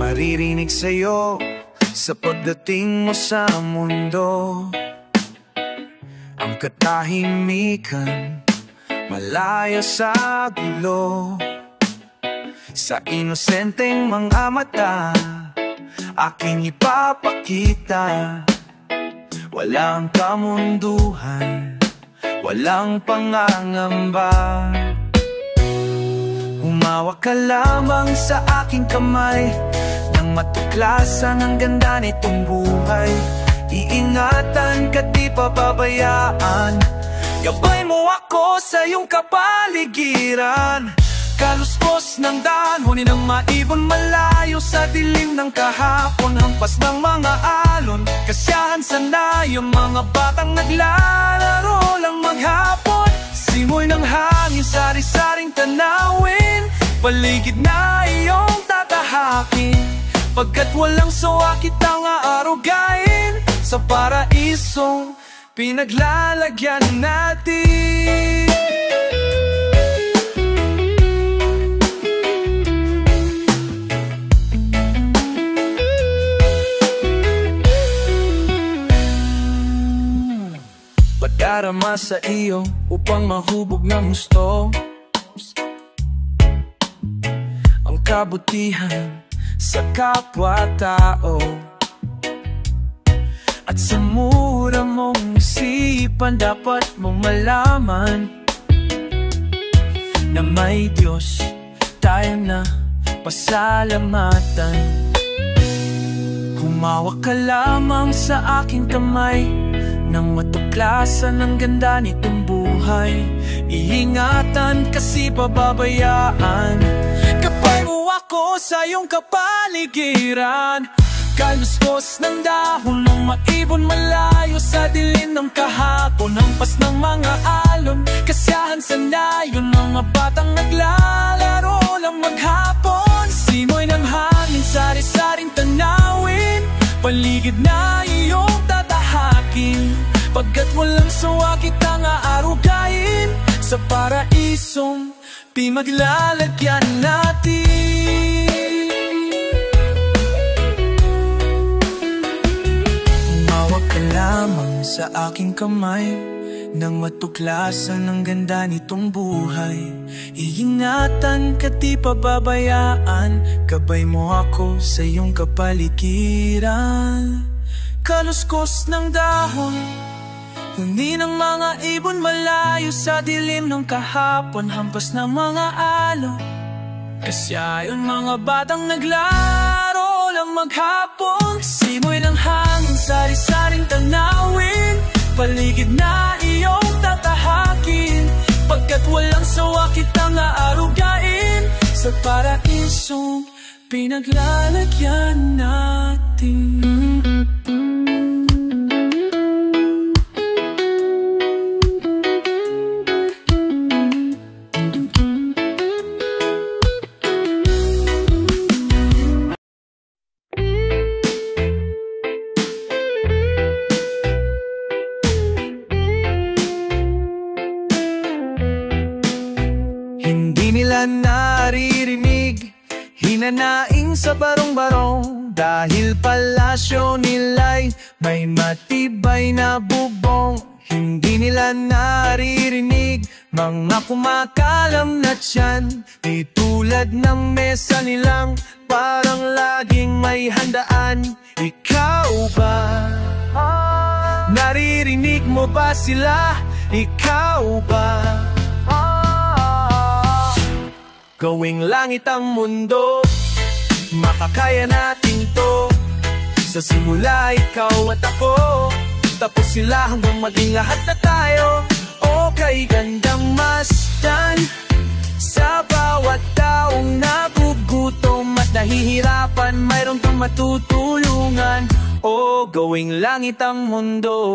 maririnig sa'yo sa pagdating mo sa mundo. Ang katahimikan, malaya sa gulo. Sa inosenteng mga mata, aking ipapakita. Walang kamunduhan, walang pangangamba. Humawak ka lamang sa aking kamay, nang matuklasan ang ganda nitong buhay. Iingatan ka, di pababayaan. Gabay mo ako sa iyong kapaligiran. Kaluskos ng dahon ng maibon, malayo sa dilim ng kahapon. Hampas ng mga alon, kasiyahan sana yung mga batang naglalaro lang maghapon. Simoy ng hangin, sari-saring tanawin, paligid na iyong tatahakin. Pagkat walang sawa kitang aarugain, sa paraisong pinaglalagyan natin. Pagdarama sa iyo upang mahubog ng husto ang kabutihan sa kapwa-tao. At sa mura mong isipan, dapat mong malaman na may Diyos tayo na pasalamatan. Humawak ka lamang sa aking kamay, nang matuklasan ang ganda nitong buhay. Iingatan kasi pababayaan. Kapay mo ako sa iyong kapaligiran. Kaluskos ng dahon ng maibon, malayo sa dilim ng kahapon. Hampas ng mga alon, kasiyahan sa nayon, mga batang naglalaro lang maghapon. Simoy ng hangin, sari-saring tanawin, paligid na iyong tatahakin. Pagkat walang sawa kitang aarugain, sa paraisong pinaglalagyan natin. Humawak ka lamang sa aking kamay, nang matuklasan ang ganda nitong buhay. Iingatan ka, di pababayaan. Gabay mo ako sa iyong kapaligiran. Kaluskos ng dahon, huni ng mga ibon, malayo sa dilim ng kahapon. Hampas ng mga alon, kasiyayon mga batang naglaro lang maghapon. Simoy ng hangin, sari-saring tanawin, paligid na iyong tatahakin. Pagkat walang sawa kitang aarugain, sa paraisong pinaglalagyan natin. Naririnig, hinanaing sa barong-barong, dahil palasyo nila'y may matibay na bubong. Hindi nila naririnig mga kumakalam na tiyan, di tulad ng mesa nilang parang laging may handaan. Ikaw ba? Naririnig mo ba sila? Ikaw ba? Gawing langit ang mundo, makakaya natin to. Sa simula ikaw at ako, tapos sila hanggang maging lahat na tayo. O kay gandang masdan, sa bawat taong nagugutom at nahihirapan, mayroon kang matutulungan. O gawing langit ang mundo.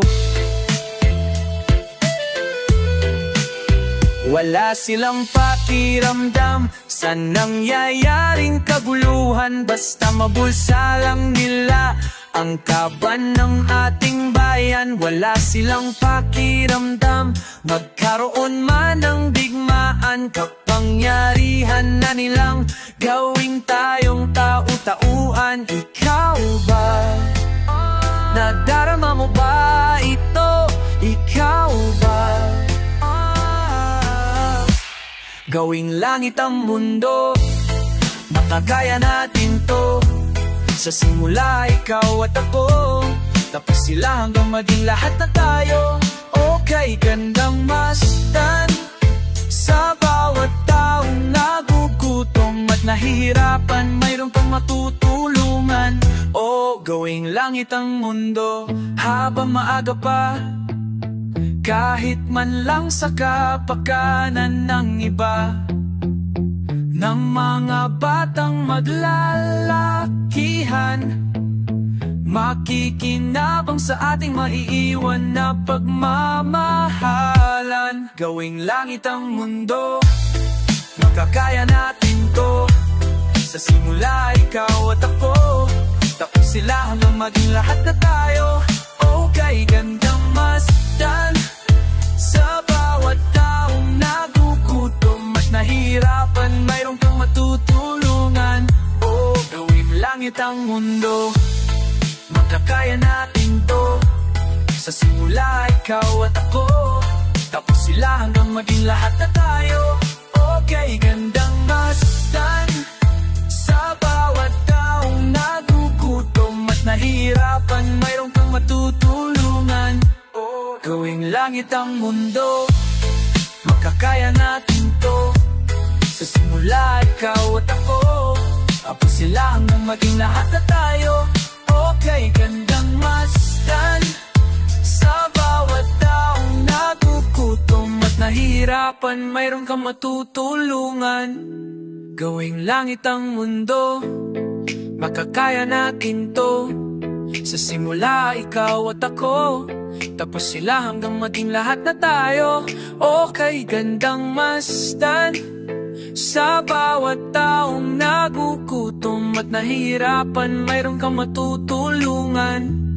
Wala silang pakiramdam sa nangyayaring kaguluhan, basta mabulsa lang nila ang kaban ng ating bayan. Wala silang pakiramdam magkaroon man ng digmaan, kapangyarihan na nilang gawing tayong tao-tauhan. naman, ikaw ba? Nadarama mo ba ito? Ikaw ba? Gawing langit ang mundo, makakaya natin to. Sa simula, ikaw at ako, tapos sila hanggang maging lahat na tayo. Okay, gandang masdan sa bawat taong nagugutom at nahihirapan, mayroon kang matutulungan. O gawing langit ang mundo habang maaga pa, kahit man lang sa kapakanan ng iba, ng mga batang maglalakihan, makikinabang sa ating maiiwan na pagmamahalan. Gawing langit ang mundo, makakaya natin to. Sa simula, ikaw at ako, tapos sila hanggang maging lahat na tayo. Okay, gandang masdan sa bawat taong nagugutom at nahihirapan, mayroon kang matutulungan. Oh, gawing langit ang mundo, makakaya natin to. Sa simula, ikaw at ako, tapos sila hanggang maging lahat na tayo. Okay, gandang masdan sa bawat taong nagugutom at nahihirapan, mayroon kang matutulungan. Oh, gawing langit ang mundo, makakaya natin to. Sa simula, ikaw at ako, tapos sila hanggang maging lahat na tayo. Okay, gandang masdan sa bawat taong nagugutom at nahihirapan, mayroon kang matutulungan. Gawing langit ang mundo, makakaya natin to. Sa simula, ikaw at ako, tapos sila hanggang maging lahat na tayo. Okay, gandang masdan sa bawat taong nagugutom at nahihirapan, mayroon kang matutulungan.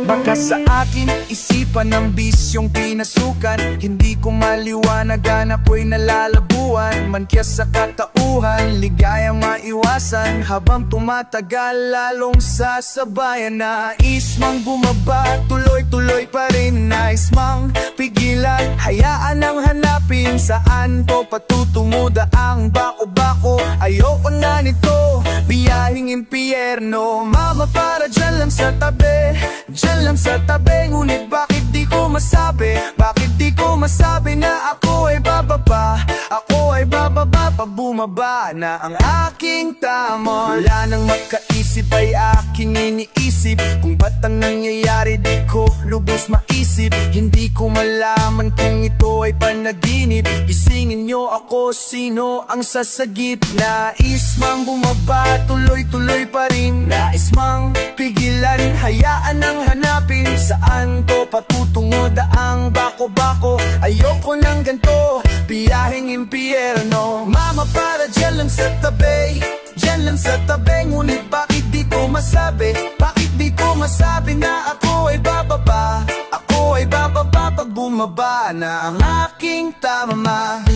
Baka sa akin isipan ng bisyong pinasukan, hindi ko maliwanagan, ako'y nalalabuan. Man kaya sa katauhan, ligayang maiwasan. Habang tumatagal, lalong sasabayan. Nais mang bumaba, tuloy-tuloy pa rin. Nais mang pigilan, hayaan ang hanapin. Saan to patutungo, daang bako-bako. Ayoko na nito, biyahing impyerno. Mama, para dyan lang sa tabi, dyan lang sa tabi. Ngunit bakit di ko masabi, bakit di ko masabi na ako ay bababa, ako ay bababa. Pag bumaba na ang aking tama, wala nang makaisip ay aking iniisip. Kung ba't ang nangyayari di ko lubos maisip. Hindi ko malaman kung ito ay panaginip. Isingin nyo ako, sino ang sasagip. Nais mang bumaba, tuloy-tuloy pa rin. Nais mang pigilan, hayaan ang hanapin. Saan to patutungo, daang bako-bako. Ayoko ng ganto, biyaheng impyerno. Mama, para dyan lang sa tabi, dyan lang sa tabi. Ngunit bakit di ko masabi, bakit di ko masabi na ako ay bababa, ako ay bababa. Pag bumaba na ang aking tama.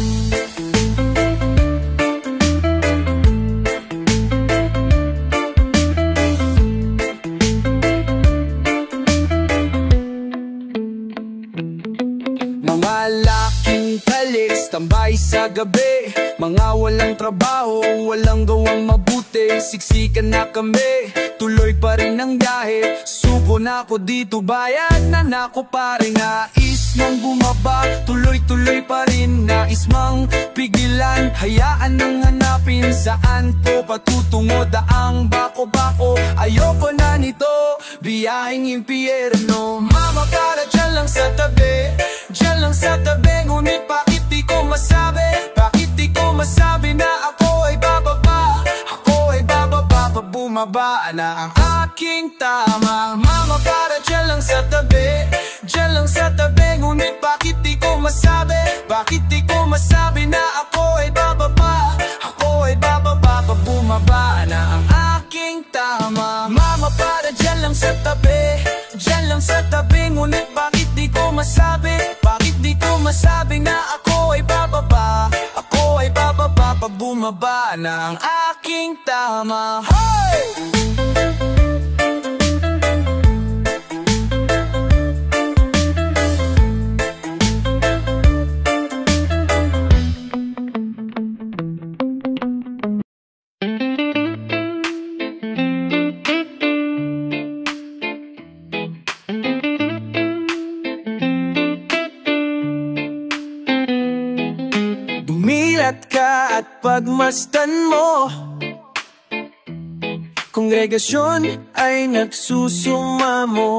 Mga laking talis, tambay sa gabi. Mga walang trabaho, walang gawang mabuti. Siksikan na kami, tuloy pa rin ang biyahe. Suko na ako dito, bayad na nako pa rin. Nais mang bumaba, tuloy-tuloy pa rin. Nais mang pigilan, hayaan nang hanapin. Saan po patutungo, daang bako-bako. Ayoko na nito, biyaheng impyerno. Mama, para dyan lang sa tabi, dyan lang sa tabi. Ngunit bakit di ko masabi, bakit di ko masabi na ako ay bababa, ako ay bababa. Pag bumaba na ang aking tama. Mama, para dyan lang sa tabi, dyan lang sa tabi. Ngunit bakit di ko masabi, bakit di ko masabi na ako ay bababa, ako ay bababa. Pag bumaba na ang aking tama. lang sa tabi, dyan lang sa tabi. Ngunit bakit di ko masabi, bakit di ko masabi na ako ay bababa, ako ay bababa pag bumaba na ang aking tama. Hey! Dumilat ka at pagmasdan mo, kongregasyon ay nagsusumamo.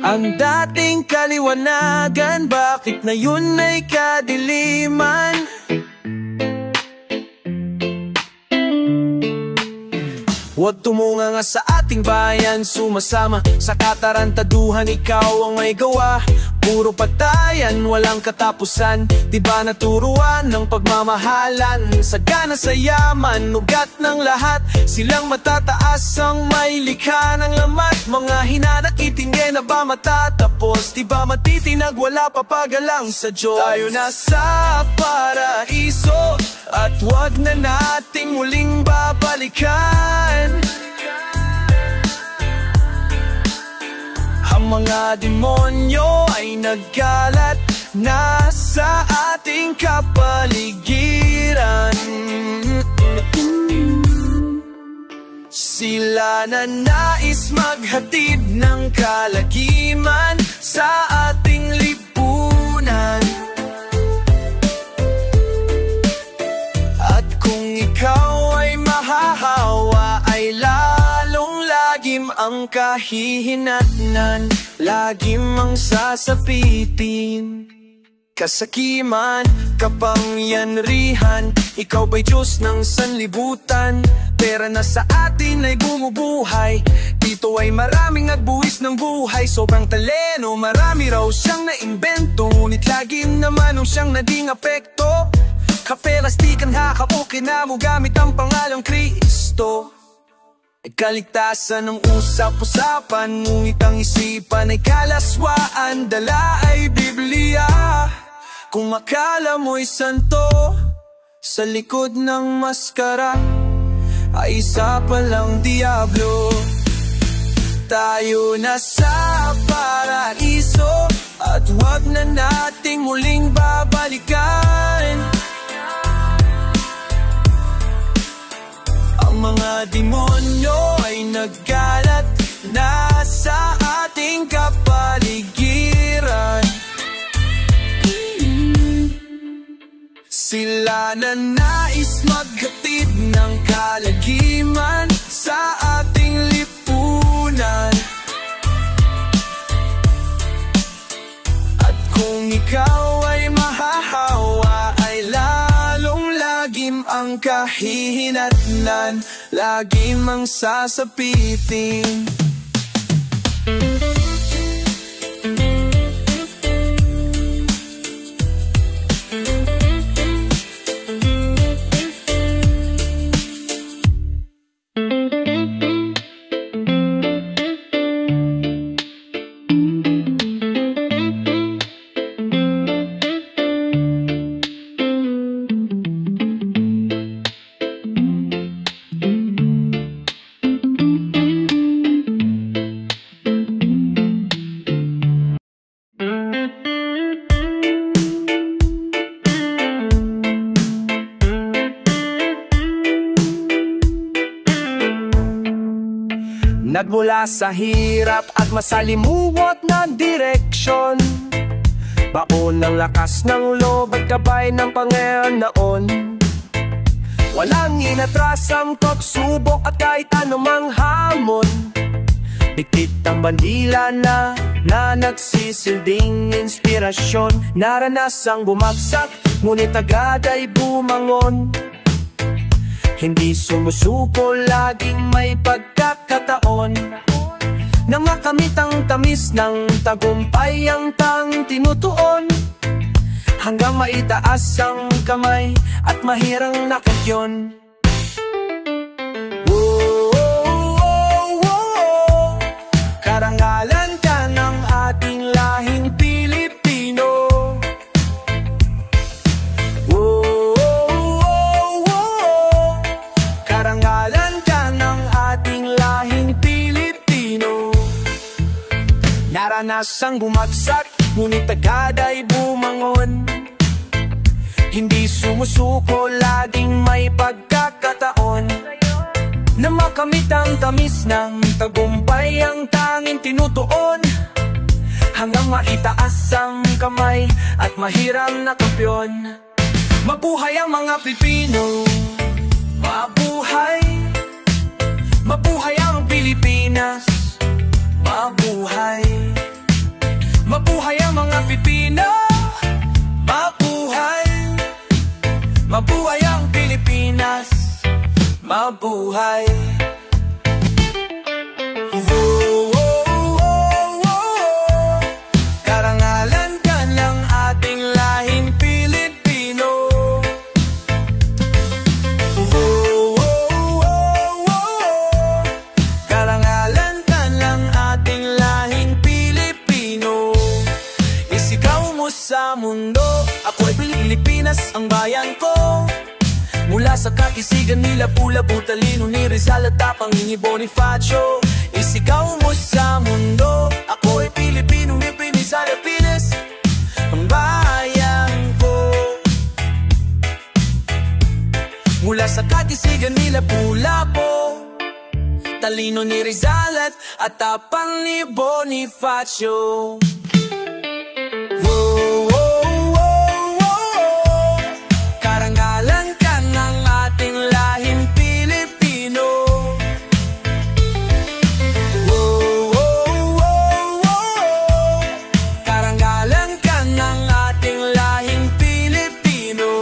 Ang dating kaliwanagan, bakit na yun ay kadiliman? Huwag tumunga nga sa ating bayan, sumasama sa katarantaduhan, ikaw ang may gawa. Puro patayan, walang katapusan, di ba naturuan ng pagmamahalan? Sagana sa yaman, ugat ng lahat, silang matataas ang may likha ng lamat. Mga hinanakitingin na ba matatapos, di ba matitinag, wala papagalang sa Diyos. Tayo na sa paraiso, at wag na nating muling babalikan ang mga demonyo ay nagkalat na sa ating kapaligiran. Sila na nais maghatid ng kalagiman sa ating lipunan. At kung ikaw ay mahahawa, ay lalong lagim ang kahihinatnan, lagim ang sasapitin. Kasakiman, kapangyarihan, ikaw ba'y Diyos ng sanlibutan? Pera na sa atin ay bumubuhay, dito ay maraming nagbuwis ng buhay. Sobrang taleno, marami raw siyang naimbento, ngunit lagim naman ang siyang naging apekto. Kapelastikan, hakabukin na mo gamit ang pangalang Kristo. Kaligtasan ng usap-usapan, ngunit ang isipan ay kalaswaan, dala ay Biblia. Kung akala mo'y santo, sa likod ng maskara ay isa palang diablo. Tayo na sa paraiso, at wag na nating muling babalikan ang mga demonyo ay nagkalat na sa ating kapaligiran. Sila na nais maghatid ng kalagiman sa ating lipunan. At kung ikaw ay mahahawa, ay lalong lagim ang kahihinatnan, lagim ang sasapitin. Nagmula sa hirap at masalimuot na direksyon, baon ng lakas ng loob at gabay ng Panginoon. Walang inatrasang pagsubok at kahit anumang hamon. Bigtit ang bandila na nagsisilbing inspirasyon. Naranasang bumagsak, ngunit agad ay bumangon. Hindi sumusuko, laging may pagkakataon na makamit ang tamis ng tagumpay ang tang tinutuon, hanggang maitaas ang kamay at mahirang nakatyon. Oh, oh, oh, Daranasang bumagsak, ngunit agad ay bumangon. Hindi sumusuko, laging may pagkakataon na makamit ang tamis ng tagumpay, ang tanging tinutuon, hanggang maitaas ang kamay at mahiram na kampiyon. Mabuhay ang mga Pilipino, mabuhay. Mabuhay ang Pilipinas, mabuhay. Mabuhay ang mga Pilipino, mabuhay. Mabuhay ang Pilipinas, mabuhay. Karangalan ka ng ating lahing Pilipino. Karangalan ka ng ating lahing Pilipino. Isigaw mo sa mundo, ako'y Pilipinas, ang bayan ko. Mula sa kakisigan nila Lapu-Lapu, talino ni Rizal at tapang ni Bonifacio. Isigaw mo sa mundo, ako'y Pilipino, Pilipinas, Pilipinas, ang bayan ko. Mula sa kakisigan nila Lapu-Lapu, talino ni Rizal at tapang ni Bonifacio. Karangalan ka ng ating lahing Pilipino. Karangalan ka ng ating lahing Pilipino.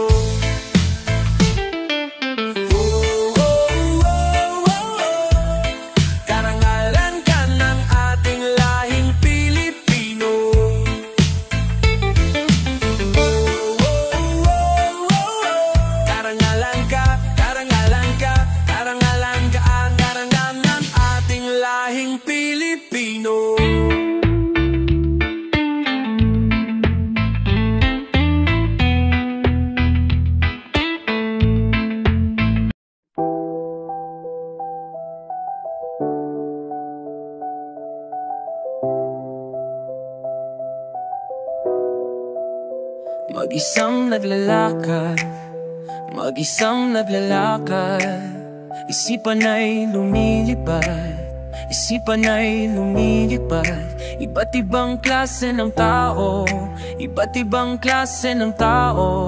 Karangalan ka ng ating lahing Pilipino. Karangalan ka, karangalan ka, karangalan ka, ang karangalan ng ating lahing Pilipino. Mag-isang naglalakad, mag-isang naglalakad, isipan ay lumilipad, isipan ay lumilipad. Iba't ibang klase ng tao, iba't ibang klase ng tao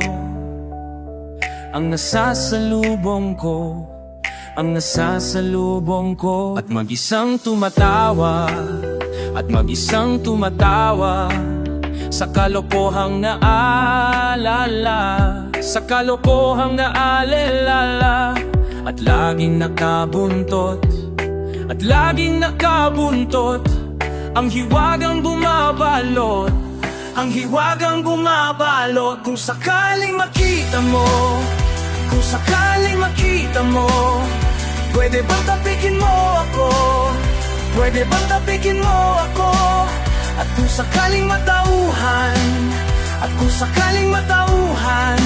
ang nasasalubong ko, ang nasasalubong ko. At mag-isang tumatawa, at mag-isang tumatawa sa kalokohang naalala, sa kalokohang naalala. At laging nakabuntot, at laging nakabuntot ang hiwagang bumabalot, ang hiwagang bumabalot. Kung sakaling makita mo, kung sakaling makita mo, pwede bang tapikin mo ako? Pwede bang tapikin mo ako? At kung sakaling matauhan, at kung sakaling matauhan,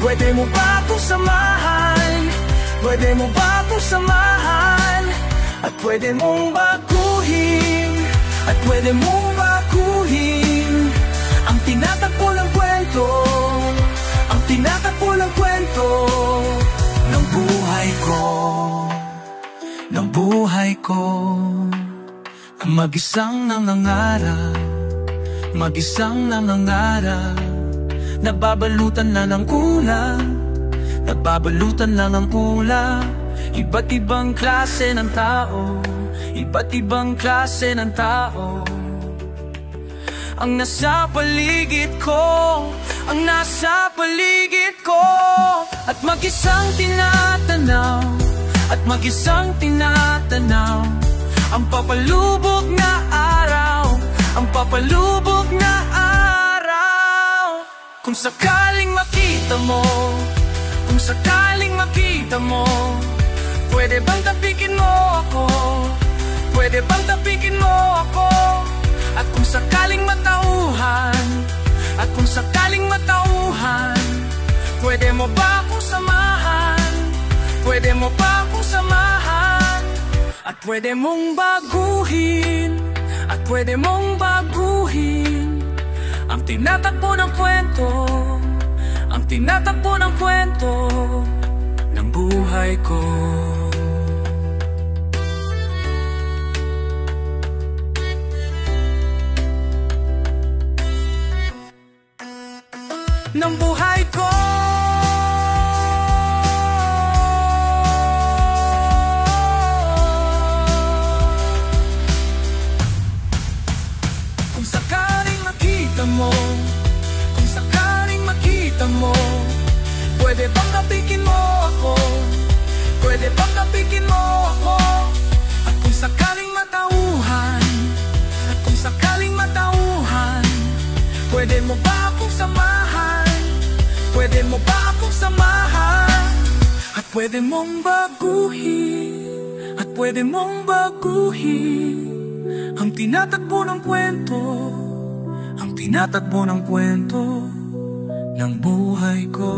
pwede mo ba akong samahan? Pwede mo ba akong samahan? At pwede mong baguhin, at pwede mong baguhin ang tinatakbo ng kwento, ang tinatakbo ng kwento ng buhay ko, ng buhay ko. Mag-isang nangangarap, mag-isang nangangarap, nababalutan na ng kulang, nababalutan na ng kulang. Iba't ibang klase ng tao, iba't ibang klase ng tao ang nasa paligid ko, ang nasa paligid ko. At mag-isang tinatanaw, at mag-isang tinatanaw ang papalubog na araw, ang papalubog na araw. Kung sakaling makita mo, kung sakaling makita mo, pwede bang tapikin mo ako? Pwede bang tapikin mo ako? At kung sakaling matauhan, at kung sakaling matauhan, pwede mo ba akong samahan? Pwede mo ba akong samahan? At pwede mong baguhin, at pwede mong baguhin ang tinatakbo ng kwento, ang tinatakbo ng kwento ng buhay ko. Ng buhay ko. Kung sakaling makita mo, kung sakaling makita mo, pwede bang kapikin mo ako? Pwede bang kapikin mo ako? At kung sakaling matauhan, at kung sakaling matauhan, pwede mo ba akong samahan? Pwede mo ba akong samahan? At pwede mong baguhin, at pwede mong baguhin ang tinatakbo ng kwento, ang tinatakbo ng kwento ng buhay ko,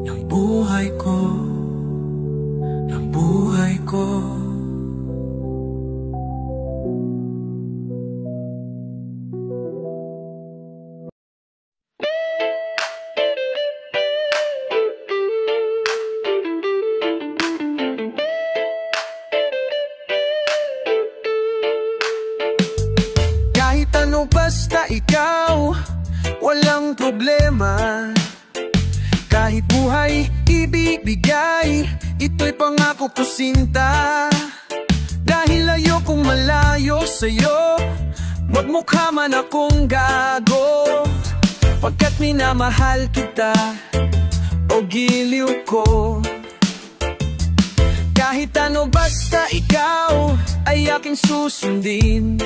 ng buhay ko, ng buhay ko. Basta ikaw, walang problema. Kahit buhay ibibigay, ito'y pangako ko sinta. Dahil ayokong malayo sa'yo, magmukha man akong gago. Pagkat minamahal kita, o giliw ko. Kahit ano basta ikaw, ay aking susundin.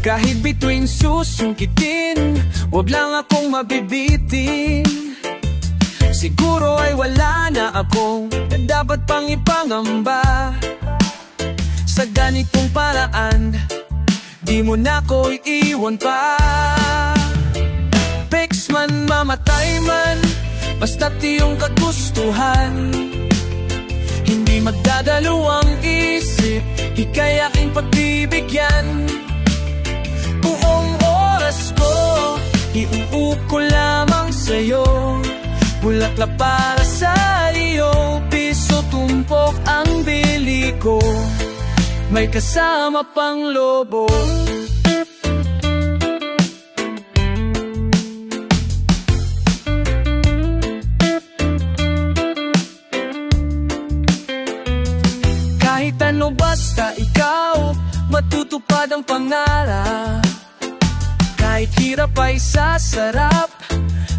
Kahit bituin susungkitin, wag lang akong mabibitin. Siguro ay wala na akong dapat pang ipangamba. Sa ganitong paraan, di mo na ko iiwan pa. Pex man, mamatay man, basta't iyong kagustuhan. Hindi magdadalawang isip, ika'y aking pagbibigyan. Buong oras ko, iuuko lamang sa'yo. Bulaklak para sa iyo, piso tumpok ang bili ko. May kasama pang lobo. Kahit ano basta ikaw, matutupad ang pangarap. Kahit hirap ay sasarap,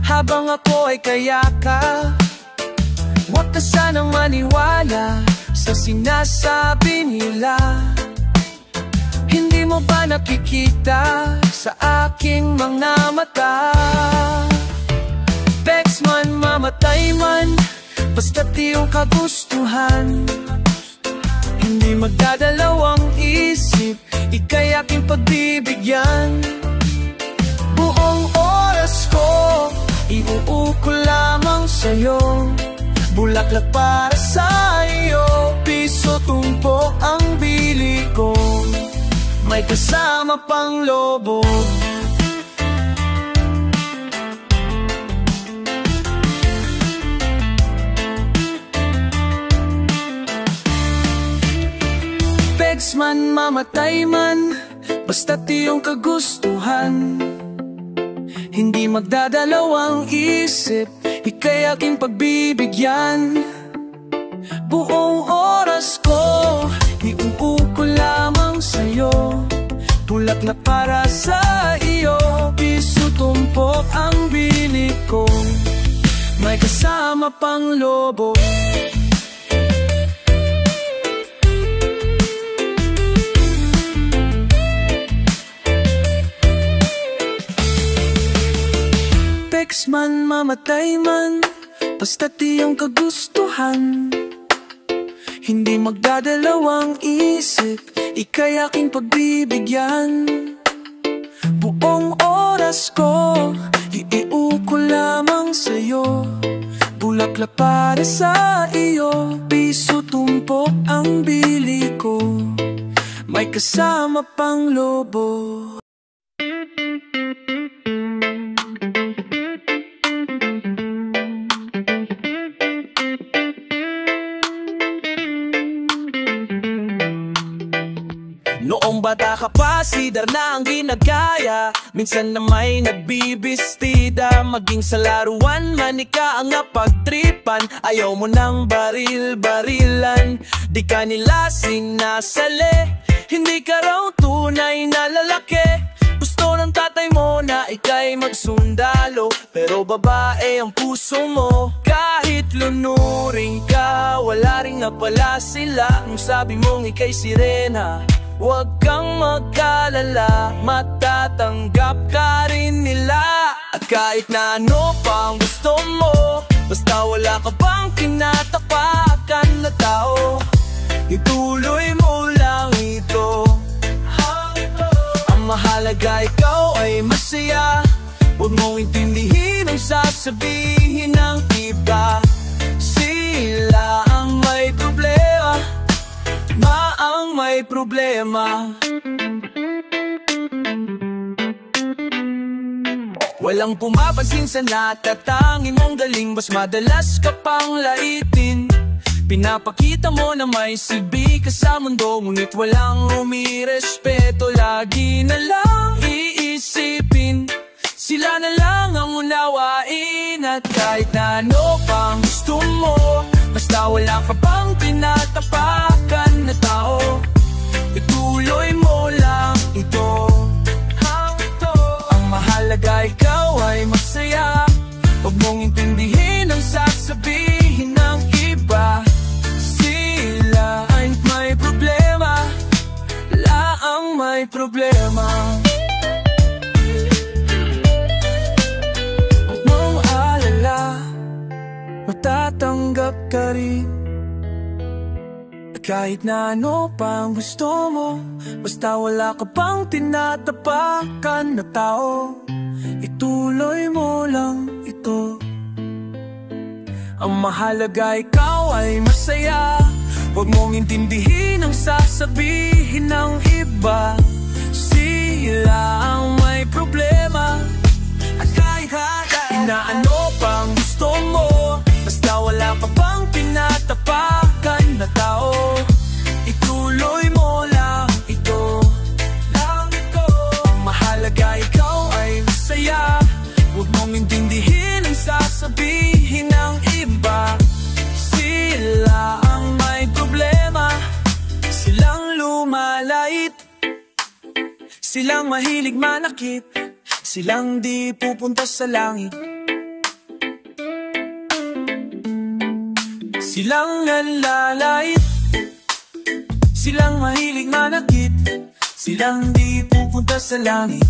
habang ako ay kayaka. Huwag ka sanang maniwala sa sinasabi nila. Hindi mo ba nakikita sa aking mga mata? Vex man, mamatay man, basta't iyong kagustuhan. Hindi magdadalawang isip, ika'y aking pagbibigyan. Buong oras ko, iuuko lamang sa'yo. Bulaklak para sa iyo, piso tumpok ang bili ko. May kasama pang lobo. Pegs man, mamatay man, basta't iyong kagustuhan. Hindi magdadalawang isip, ika'y aking pagbibigyan. Buong oras ko, iuuko lamang sa'yo. Bulaklak para sa iyo, piso tumpok ang bili ko. May kasama pang lobo. Pex man, mamatay man, basta't iyong kagustuhan. Hindi magdadalawang isip, ika'y aking pagbibigyan. Buong oras ko, iuuko lamang sa'yo. Bulaklak para sa iyo, piso tumpok ang bili ko. May may kasama pang lobo. Noong bata ka pa, sidar na ang ginagaya. Minsan na may nagbibistida. Maging sa laruan, manika ang napagtripan. Ayaw mo ng baril-barilan. Di ka nila sinasali. Hindi ka raw tunay na lalaki. Gusto ng tatay mo na ika'y magsundalo, pero babae ang puso mo. Kahit lunuring ka, wala rin nga pala sila. Nung sabi mong ika'y sirena, huwag kang magkalala, matatanggap ka rin nila. At kahit na ano pang gusto mo, basta wala ka bang tinatapakan na tao, ituloy mo lang ito. Ang mahalaga ikaw ay masaya. Huwag mong intindihin ang sasabihin ng iba. Sila ang may problema, ang may problema. Walang pumapansin sa natatangin mong galing, mas madalas ka pang laitin. Pinapakita mo na may silbi ka sa mundo, ngunit walang umirespeto. Lagi na lang iisipin, sila na lang ang unawain. At kahit na ano pang gusto mo, basta wala ka pang tinatapakan na tao, ituloy mo lang ito. Ang mahalaga ikaw ay masaya. Huwag mong intindihin ang sasabihin ng iba. Sila ay may problema, laang may problema. Huwag mong alala, matatanggap ka rin. At kahit na ano pang gusto mo, basta wala ka pang tinatapakan na tao, ituloy mo lang ito. Ang mahalaga ikaw ay masaya. Huwag mong intindihin ang sasabihin ng iba. Sila ang may problema. At kahit na ano pang gusto mo, basta wala ka pang tinatapakan na tao, ituloy mo lang ito. Ang mahalaga ikaw ay masaya. Huwag mong intindihin ang sasabihin ng iba. Sila ang may problema, silang lumalait, silang mahilig manakit, silang di pupunta sa langit. Silang nanlalait, silang mahilig manakit, silang di pupunta sa langit.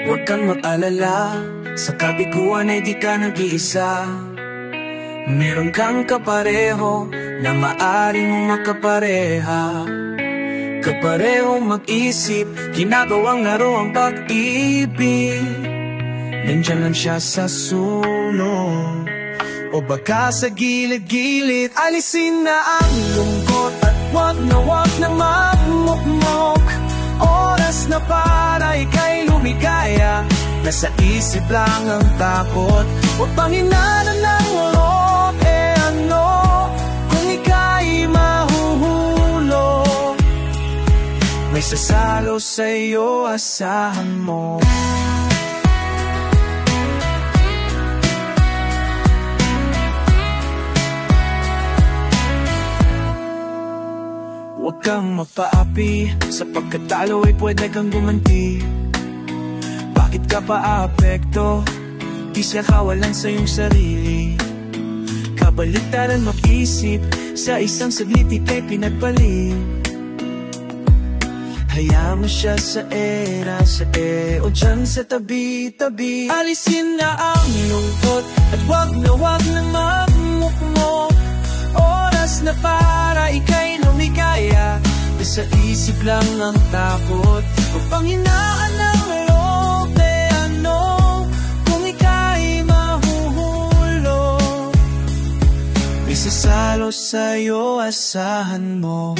Huwag kang mag-alala, sa kabiguan ay di ka nag-iisa. Meron kang kapareho na maaari mong makapareha. Kaparehong mag-isip, ginagawang laro ang pag-ibig. Nandiyan lang siya sa sulong, o baka sa gilid-gilid. Alisin na ang lungkot at wag na magmukmok. Oras na para ika'y lumigaya, nasa isip lang ang takot. Huwag panghinaan ng ulok, ano kung ika'y mahuhulog? May sasalo sa'yo, asahan mo. Huwag kang mapaapi, sa pagkatalo ay pwede kang gumanti. Bakit ka pa-apekto? Di siya kawalan sa iyong sarili. Kabaliktaran mag-isip, sa isang saglit ika'y pinagpalit. Hayaan mo siya sa era, o dyan sa tabi-tabi. Alisin na ang lungkot at wag na magmukmok. Oras na para ika'y lumigaya, nasa isip lang ang takot. Huwag pang hinaan ng loob, ano kung ika'y mahuhulog. May sasalo sa'yo, asahan mo.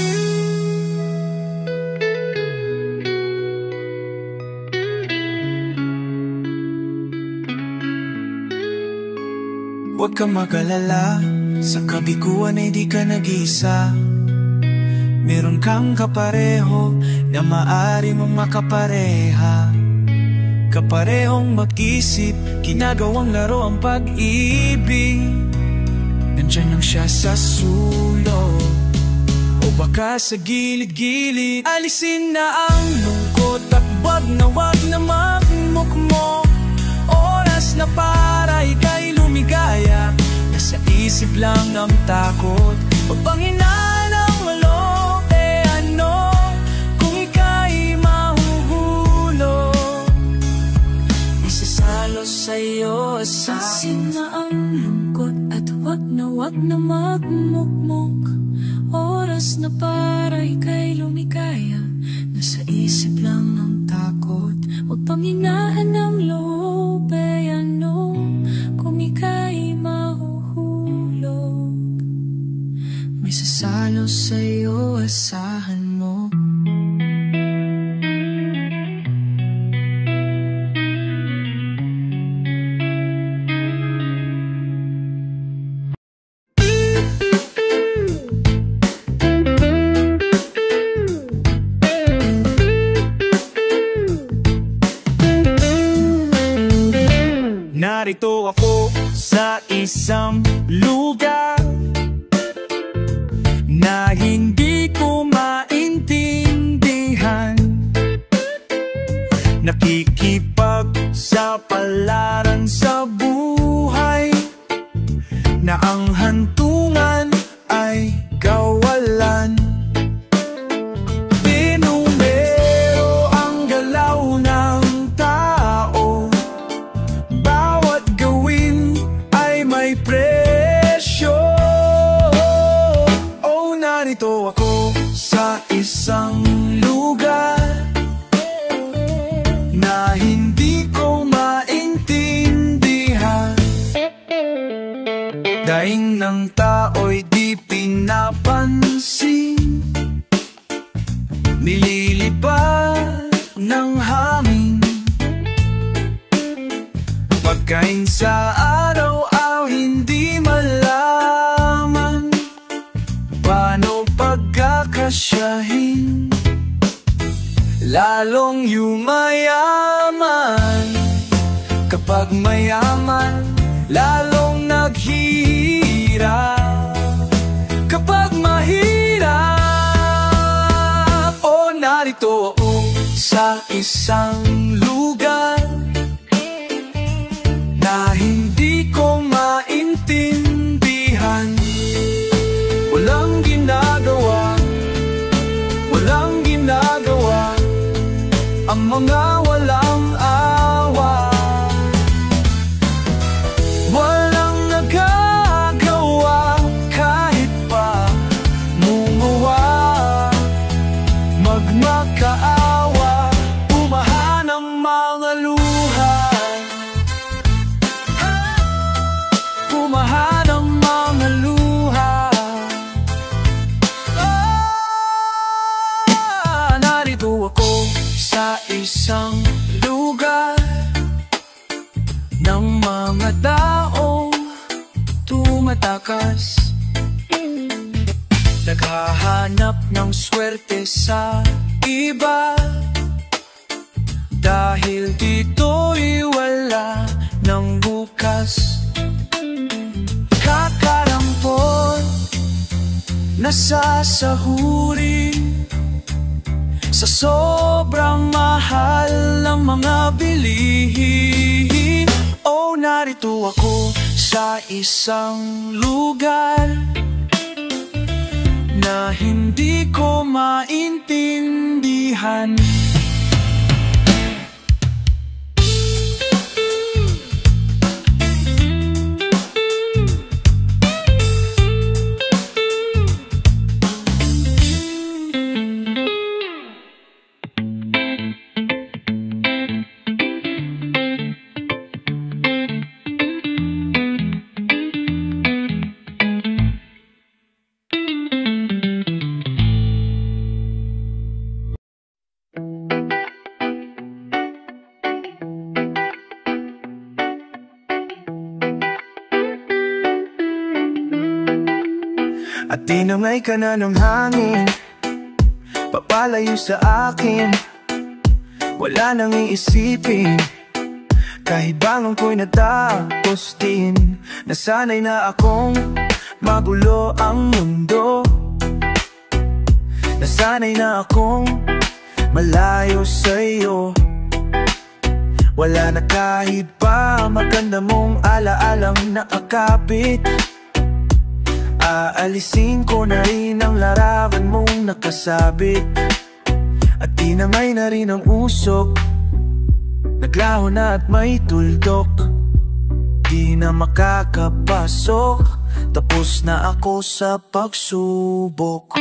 Huwag kang mag-alala, sa kabiguan ay di ka nag-iisa. Meron kang kapareho na maaari mong makapareha. Kaparehong mag-isip, ginagawang laro ang pag-ibig. Nandyan lang siya sa sulok, o baka sa gilid-gilid. Alisin na ang lungkot at wag na magmukmok. Oras na para ika'y lumigaya, nasa isip lang ang takot. Huwag pang hinaan ang loob, ano kung ika'y mahuhulog. Isasalo sa'yo, Alisin na ang lungkot at wag na magmukmok. Oras na para ika'y lumigaya, nasa isip lang ang takot. Huwag pang hinaan ang loob, ano kung ika'y mahuhulog. May sasalo sa'yo, asahan mo. Narito ako sa isang lugar na hindi ko maintindihan. Nakikipagsapalaran sa buhay, na ang hantungan ay kawalan. Pinumero ang galaw ng tao, bawat gawin ay may presyo. Oh, narito ako sa isang lugar na hindi ko maintindihan. Daing ng tao'y di pinapansin, nililipad ng hangin. Pagkain sa araw-araw hindi malaman, paano pagkakasyahin? Lalong yumayaman, kapag mayaman lalong naghihirap. Kapag mahirap, oh, narito ako sa isang lugar na hindi ko maintindihan. Walang ginagawa ang mga walang awa. Walang nagagawa kahit pa mumuwa, magmakaawa, umahan ang mga luha. Umahan ang mga luha. Narito ako sa isang lugar ng mga taong tumatakas, naghahanap ng swerte sa iba. Dahil dito'y wala ng bukas, kakarampot, nasasahurin sa sobrang mahal ng mga bilihin. Oh, narito ako sa isang lugar na hindi ko maintindihan. kabutihan. At tinangay ka na ng hangin, papalayo sa akin. Wala nang iisipin, kahit bangon ko'y natapos din. Nasanay na akong magulo ang mundo, nasanay na akong malayo sa'yo. Wala na kahit pa maganda mong alaalang nakakapit. Aalisin ko na rin ang larawan mong nakasabit. At tinangay na rin ang usok, naglaho na at may tuldok. Di na makakapasok, tapos na ako sa pagsubok.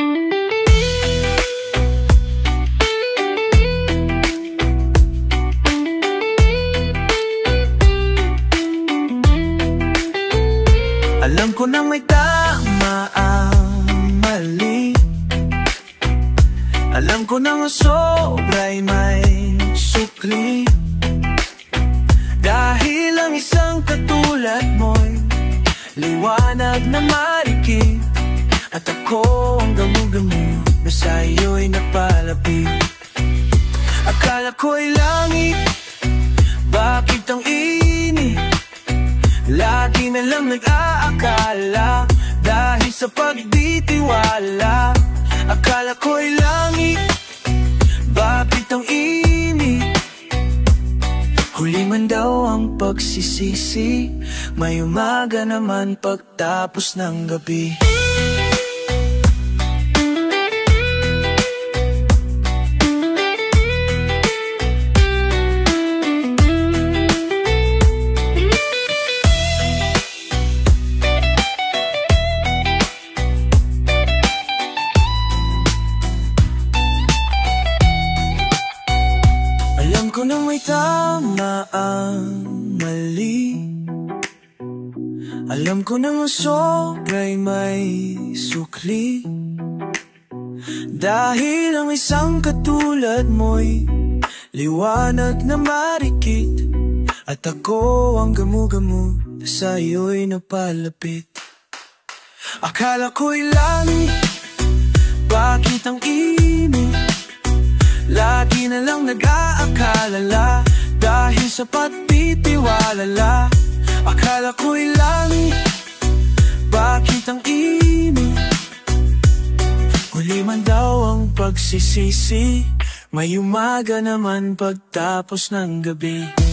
Alam ko na may tama ang mali, alam ko na nga sobra'y may sukli. Dahil ang isang katulad mo'y liwanag na marikit, at ako ang gamu-gamu na sa'yo'y napalapit. Akala ko'y langit, bakit ang init? Lagi na lang nag-aakala, dahil sa pagditiwala. Akala ko'y langit, bakit ang init? Huli man daw ang pagsisisi, may umaga naman pagtapos ng gabi. Alam ko na may tama ang mali, alam ko na nga sobra'y may sukli. Dahil ang isang katulad mo'y liwanag na marikit, at ako ang gamu-gamu na sa'yo'y napalapit. Akala ko'y langit, bakit ang init? Lagi na lang nag-aakalala, dahil sa pagtitiwala. Akala ko'y langit, bakit ang init? Huli man daw ang pagsisisi, may umaga naman pagtapos ng gabi.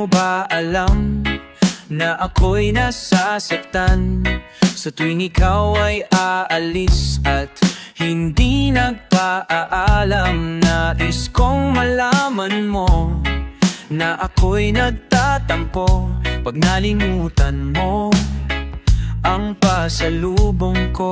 Ba alam na ako'y nasasaktan sa tuwing ikaw ay aalis at hindi nagpaalam? Nais kong malaman mo na ako'y nagtatampo pag nalimutan mo ang pasalubong ko.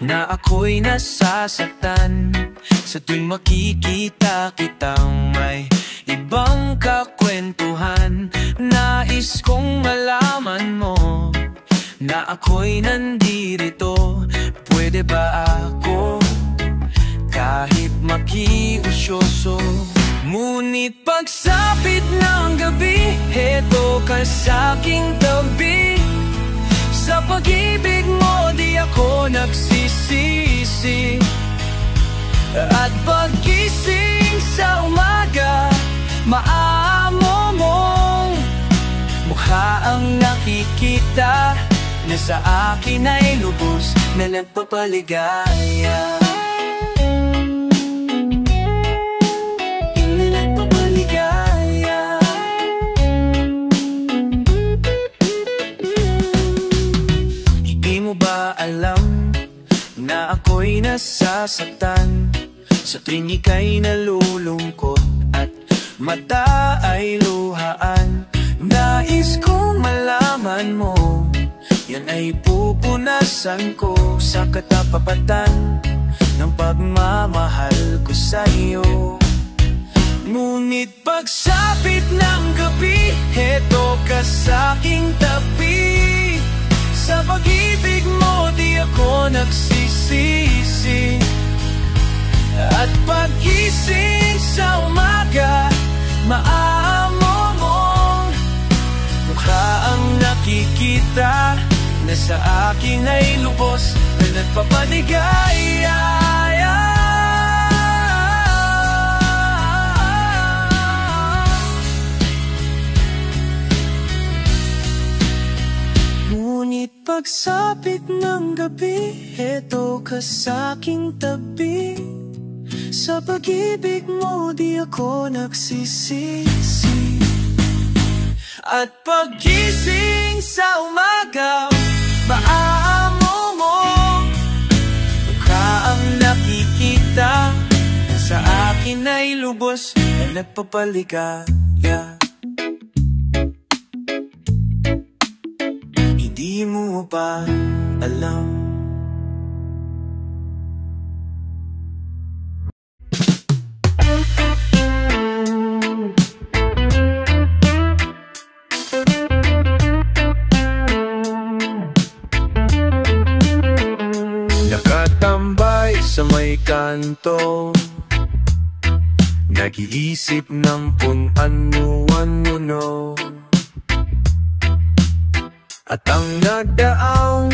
Na ako'y nasasaktan sa tuwing makikita kitang may ibang kakwentuhan. Nais kong malaman mo na na ako'y nandirito. Pwede ba ako kahit makiusyoso? Ngunit pagsapit ng gabi, heto ka sa'king tabi. Sa pag-ibig mo di ako nagsisisi. At paggising sa umaga, maamo mong mukha ang nakikita, na sa akin ay lubos na nagpapaligaya. Hindi mo ba alam na ako'y nasasaktan sa tuwing ika'y nalulungkot at mata ay luhaan? Nais kong malaman mo, yan ay pupunasan ko sa katapatan ng pagmamahal ko sa'yo. Ngunit pagsapit ng gabi, heto ka sa'king tabi. Sa pag-ibig mo di ako nagsisisi. At pag-gising sa umaga, maamo mong mukha ang nakikita, na sa akin ay lubos na nagpapaligaya. Ngunit pagsapit ng gabi, heto ka sa'king tabi. Sa pag-ibig mo di ako nagsisisi. At paggising sa umaga, maamo mo mukha ang nakikita, na sa akin ay lubos na nagpapaligaya. Hindi mo ba alam? Nakatambay sa may kanto, nag-iisip ng kung ano-ano, at ang nagdaang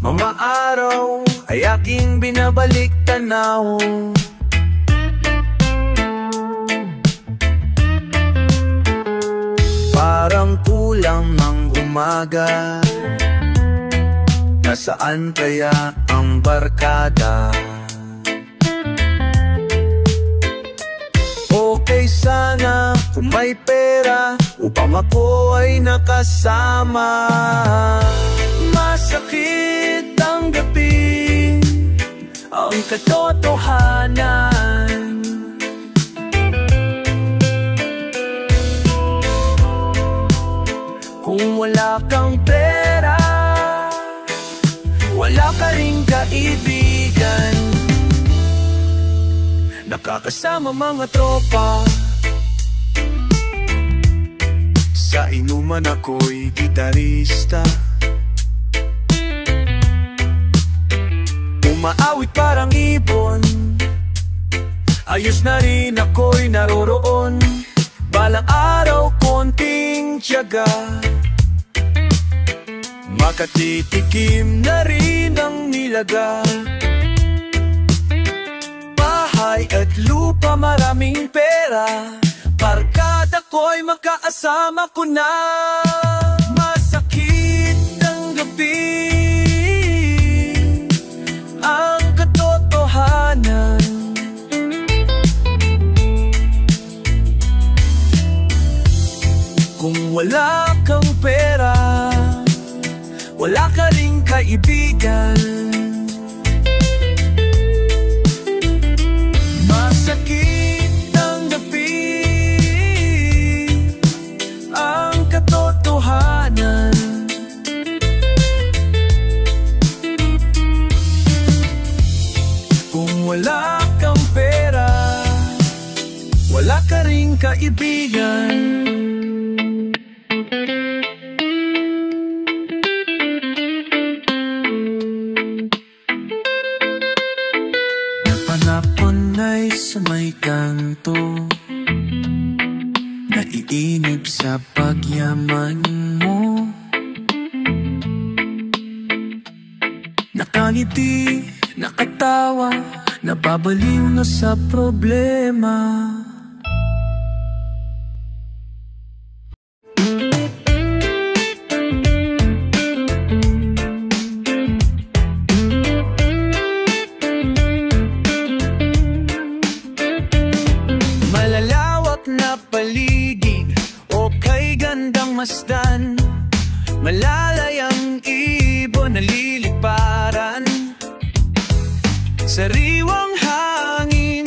mga araw ay aking binabalik tanaw. Parang kulang ng umaga, nasaan kaya ang barkada? Okay sana kung may pera upang ako ay nakasama. Masakit ang gabi, ang katotohanan. Kung wala kang pera, wala ka ring kaibigan. Nakakasama mga tropa, sa inuman ako'y gitarista. Umaawit parang ibon, ayos na rin ako'y naroroon. Balang araw konting tiyaga, makatitikim na rin ang nilaga. Bahay at lupa, maraming pera, barkada ko'y makasama ko na. Masakit ang gabi, ang katotohanan. Kung wala kang pera, wala ka ring kaibigan. Masakit ang gabi, ang katotohanan. Kung wala kang pera, wala ka ring kaibigan. yaman mo. Nakangiti, nakatawa, nababaliw na sa problema. Malalawak na paligid o kay gandang masdan, malalayang ibon naliliparan. Sariwang hangin,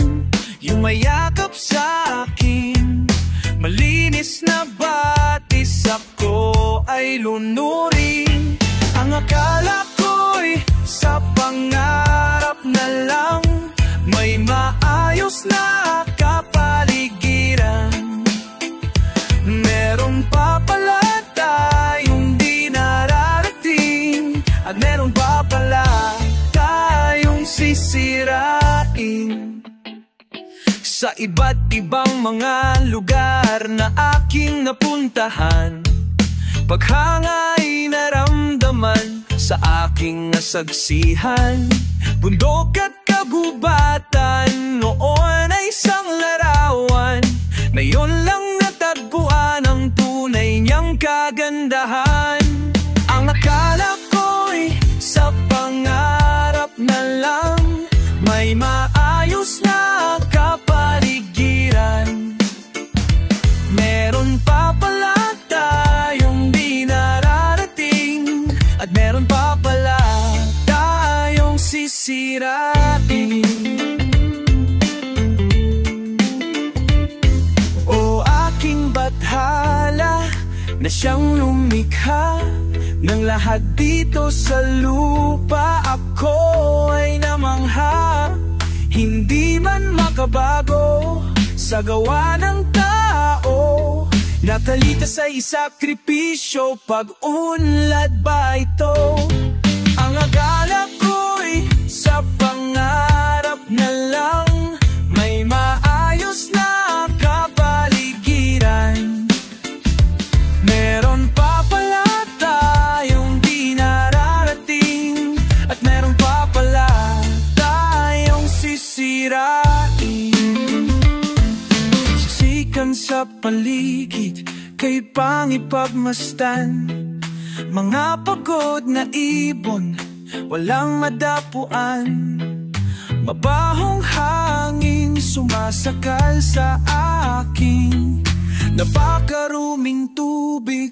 yumayakap sa akin, malinis na batis ako ay lunurin. Ang akala ko'y sa pangarap na lang, may maayos na kapaligiran. Meron pa pala tayong di nararating, at meron pa pala tayong sisirain. Sa iba't ibang mga lugar na aking napuntahan, paghanga'y naramdaman sa aking nasaksihan. Bundok at kagubatan, noon ay isang larawan, ngayon lang natagpuan ang tunay niyang kagandahan. Ang akala ko'y sa pangarap na lang, may maayos na kapaligiran. Meron pa pala tayong di nararating, at meron pa pala tayong sisirain. O aking bathala na siyang lumikha ng lahat dito sa lupa, ako ay namangha. Hindi man makabago sa gawa ng tao, natalita sa isakripisyo, pag-unlad ba ito? Ang akala ko'y sa pangarap na lang, may maayos na kapaligiran. Meron pa pala tayong di nararating, at meron pa pala tayong sisirain. Siksikan sa paligid, kay pangipagmasdan, mga pagod na ibon, walang madapuan. Mabahong hangin sumasakal sa akin, napakaruming tubig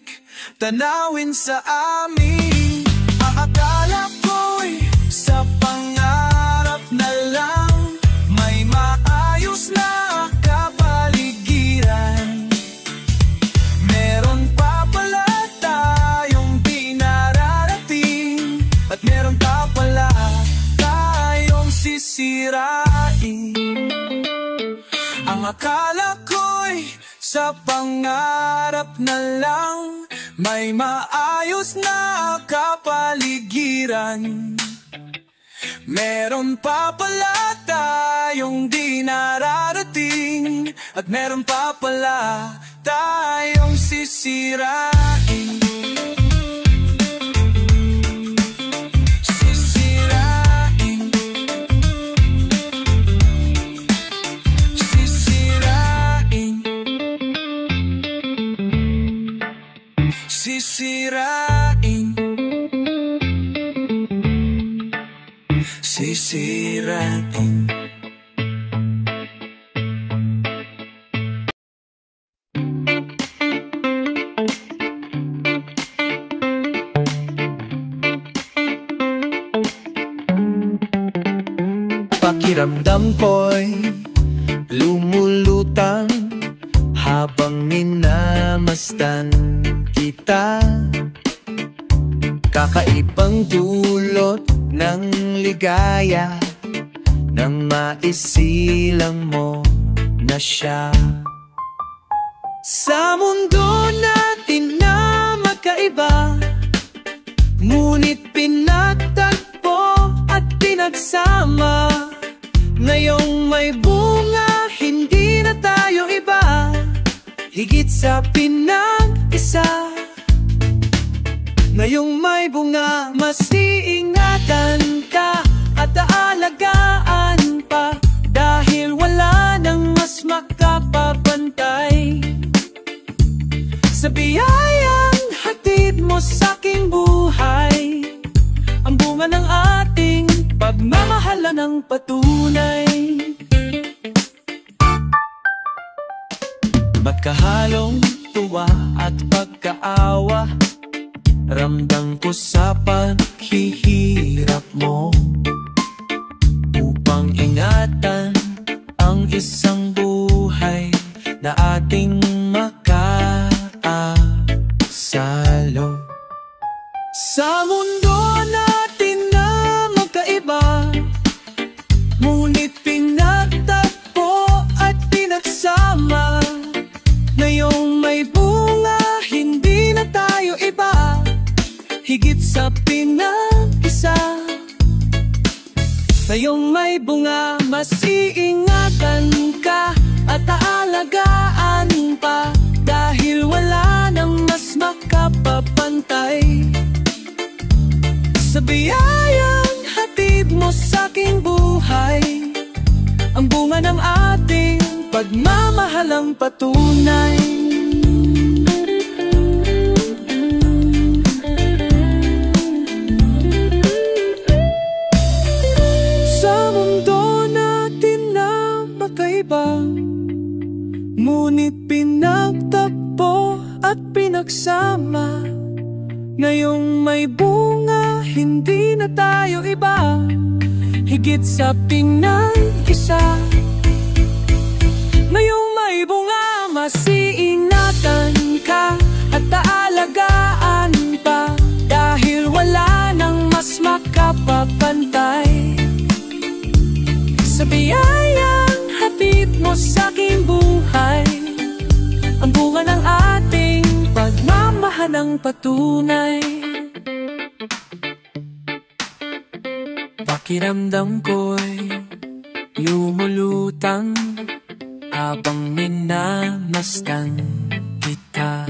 tanawin sa amin. Ang akala ko'y sa pangarap na lang, may maayos na kapaligiran. Meron pa pala tayong di nararating, at meron pa pala tayong sisirain. Ang akala ko'y sa pangarap na lang, may maayos na kapaligiran. Meron pa pala tayong di nararating, at meron pa pala tayong sisirain. Sisirain, sisirain. Pakiramdam ko'y lumulutang habang minamasdan kita. Kakaibang dulot ng ligaya nang maisilang mo na siya. Sa mundo natin na magkaiba, ngunit pinagtagpo at pinagsama. Ngayong may bunga, hindi na tayo iba, higit sa pinag-isa. isa. Ngayong may bunga, mas iingatan ka at aalagaan pa, dahil wala nang mas makapapantay sa biyayang hatid mo sa'king buhay. Ang bunga ng ating pagmamahala ng patunay. Magkahalong tuwa at pagkaawa, ramdam ko sa paghihirap mo, upang ingatan ang isang buhay na ating makasalo. Sa mundo natin na magkaiba, ngunit pinagtagpo at pinagsama. Ngayong may bunga, hindi na tayo iba, higit sa pinag-isa. Ngayong may bunga, mas iingatan ka at aalagaan pa, dahil wala nang mas makapapantay sa biyayang hatid mo sa'king buhay. Ang bunga ng ating pagmamahalang patunay. Sa mundo natin na magkaiba, ngunit pinagtagpo at pinagsama. Ngayong may bunga, hindi na tayo iba, higit sa pinag-isa. Ngayong may bunga, mas iingatan ka at aalagaan pa, dahil wala nang mas makapapantay sa biyayang hatid mo sa'king buhay. Ang bunga ng ating pagmamahalang patunay. Pakiramdam ko'y lumulutang habang minamasdan kita.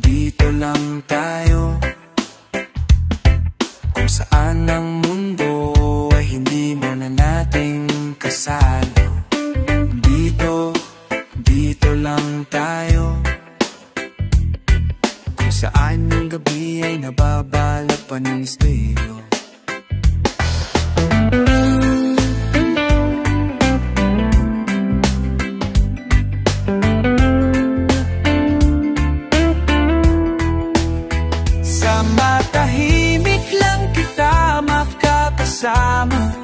Dito lang tayo, kung saan ang mundo ay hindi mo na nating kasalo. Dito lang tayo, kung saan ang gabi ay nababalot pa ng estilo. Sa matahimik lang kita makakasama,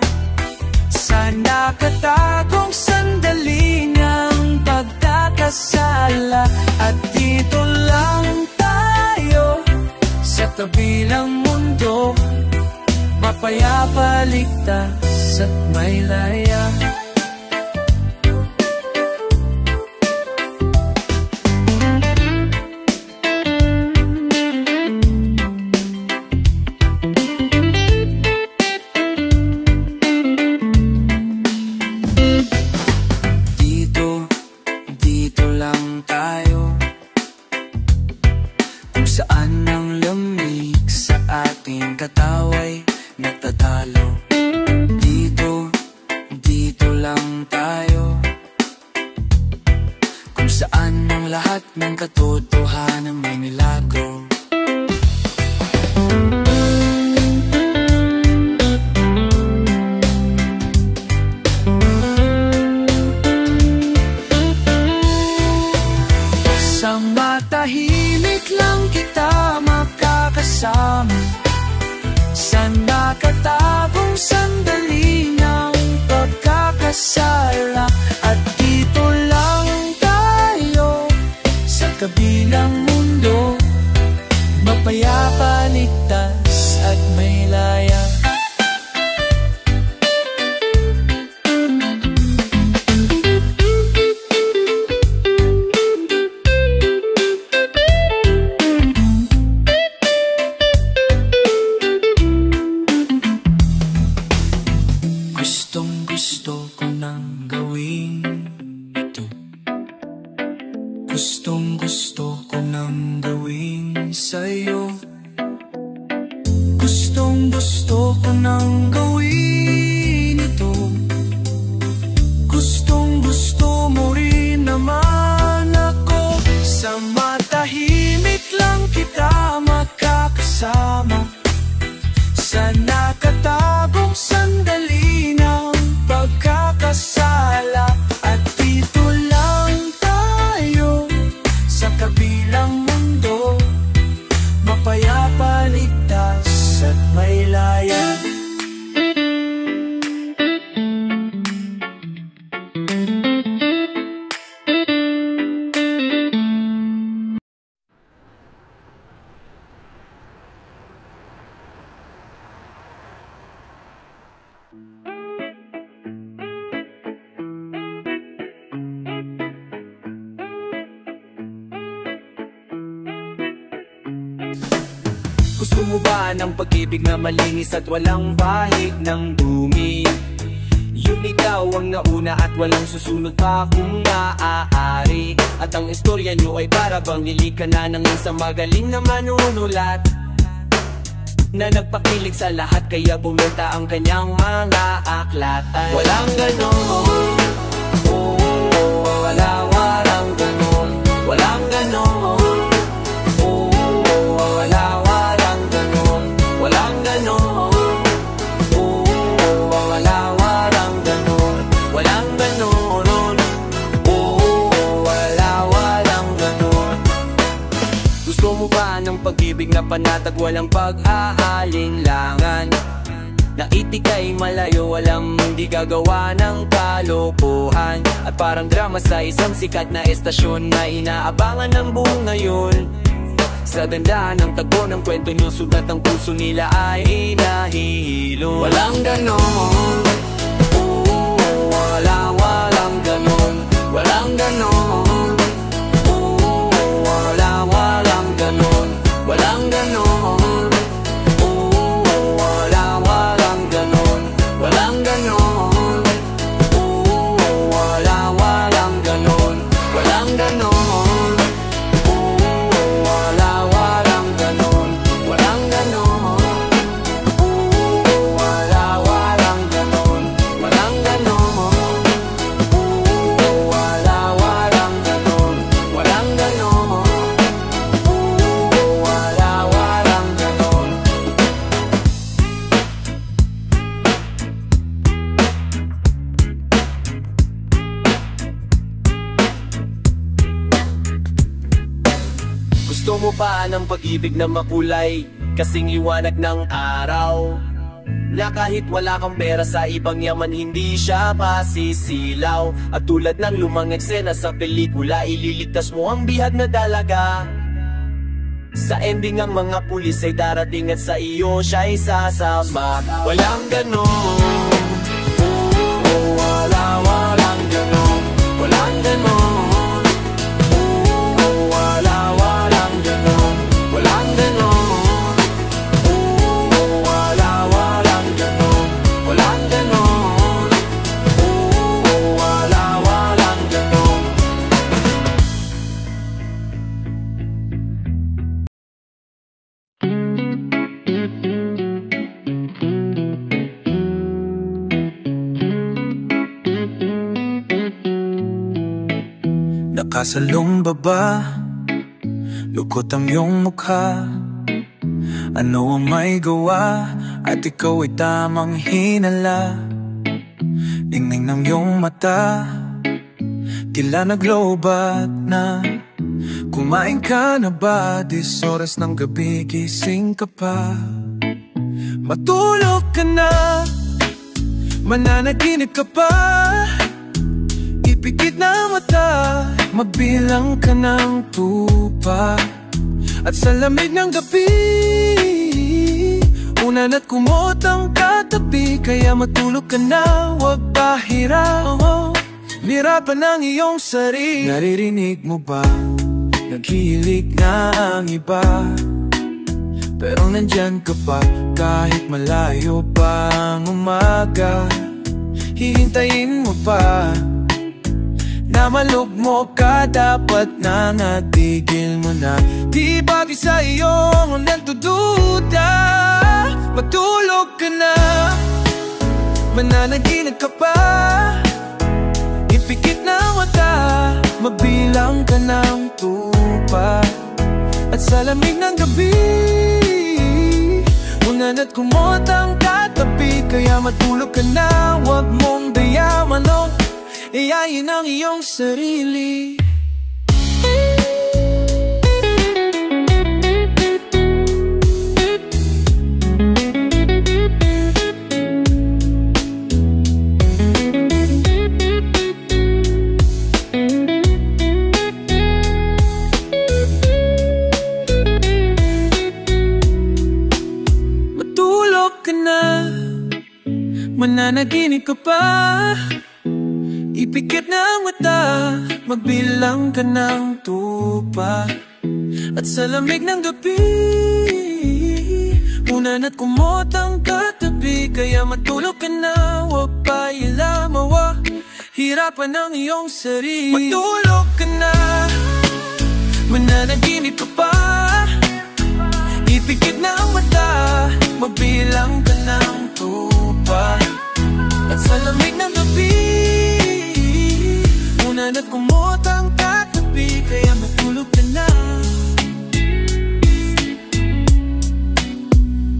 sa nakatagong sandali ng pagkakasala. At dito lang tayo, sa tabi ng mundo, mapayapa, ligtas at may laya. Dito lang tayo, kung saan ang lamig sa ating kataway natatalo. Dito lang tayo, kung saan ang lahat ng katotohanan may milagro. Sa matahimik lang kita makakasama, sa nakatagong sandali ng pagkakasala. At dito lang tayo, sa kabilang mundo, mapayapa, ligtas at may laya. sa'yo. Gustong gusto ko nang gawin ito. Gustong gusto mo rin naman ako. Sa matahimik lang kita makakasama, sa nakatagong sandali ng pagkakasala. At dito lang tayo sa kabilang mundo, mapayapa, ligtas at may laya. Gusto mo ba ng pag-ibig na malinis at walang bahid ng dumi? Yun ikaw ang nauna at walang susunod pa kung maaari. At ang istorya nyo ay para bang nilika na ng isang magaling na manunulat, na nagpakilig sa lahat kaya bumenta ang kanyang mga aklatan. Walang ganon, walang ganon, walang ganon. Pag-ibig na panatag, walang pag-aalinlangan, na itikay malayo, walang hindi gagawa ng kalokohan. At parang drama sa isang sikat na estasyon na inaabangan ng buong ngayon. Sa ganda ng tagpo ng kwento nyo, sugat ang puso nila ay nahihilo. Walang ganon, walang ganon, walang ganon, walang ganon. Walang ganon, walang ganon, walang ganon, walang ganon, walang ganon, walang ganon, walang ganon, walang ganon, walang ganon, walang ganon, walang ganon. Gusto mo pa ng pag-ibig na makulay kasing liwanag ng araw, na kahit wala kang pera sa ibang yaman hindi siya pasisilaw. At tulad ng lumang eksena sa pelikula, ililigtas mo ang bihag na dalaga. Sa ending ang mga pulis ay darating at sa iyo siya'y sasama. Walang ganon, walang ganon, walang ganon. Nakasalong baba, lukot ang iyong mukha. Ano ang may gawa at ikaw ay tamang hinala. Ningning ng iyong mata, tila naglobat na. Kumain ka na ba? 10 oras ng gabi, gising ka pa. Matulog ka na, mananaginip ka pa. Ipikit na mata, magbilang ka ng tupa. At sa lamig ng gabi, unan at kumot ang katabi. Kaya matulog ka na, wag pahira. Mirapan ang iyong sarili. Naririnig mo ba? Naghihilig na ang iba, pero nandyan ka pa kahit malayo pa ang umaga. Hihintayin mo pa na malugmok ka, dapat na natigil mo na. Di bagay sa iyong nagdududa, matulog ka na, mananaginip ka pa. Ipikit na mata, mabilang ka ng tupa, at sa lamig ng gabi unan at kumot ang katabi. Kaya matulog ka na, huwag mong dayaman o iyayin ang iyong sarili. Mananaginip ka pa, ipikit na ang mata, magbilang ka ng tupa, at sa lamig ng gabi unan at kumot ang katabi. Kaya matulog ka na, huwag pa ilamawa, hirapan ang iyong sarili. Matulog ka na, mananaginip ka pa, ipikit na ang mata, magbilang ka ng tupa, at sa lamig ng gabi unan at kumot ang katabi. Kaya matulog ka na,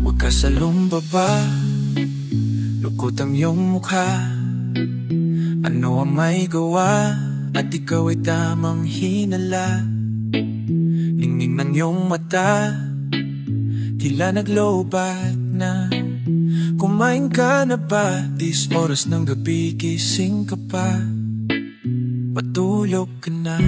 huwag ka sa lumbaba, lukot ang iyong mukha. Ano ang may gawa at ikaw ay tamang hinala. Ningning ng iyong mata, tila naglobat na. Kumain ka na ba? 10 oras ng gabi, gising ka pa, patulog ka na.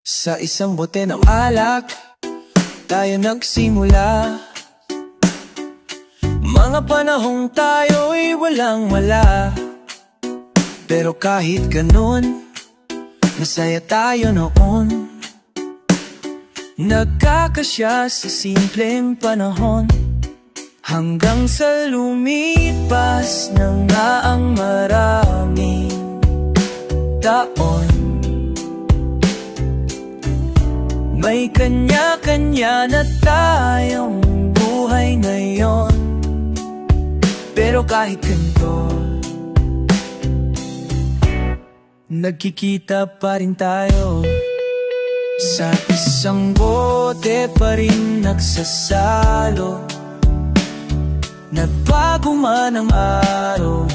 Sa isang bote ng alak tayo nagsimula, mga panahong tayo'y walang wala. Pero kahit ganun, masaya tayo noon. Nagkakasya sa simpleng panahon, hanggang sa lumipas na nga ang maraming taon. May kanya-kanya na tayong buhay ngayon, pero kahit ganito, nagkikita pa rin tayo. Sa isang bote pa rin nagsasalo, nagbago man ang araw,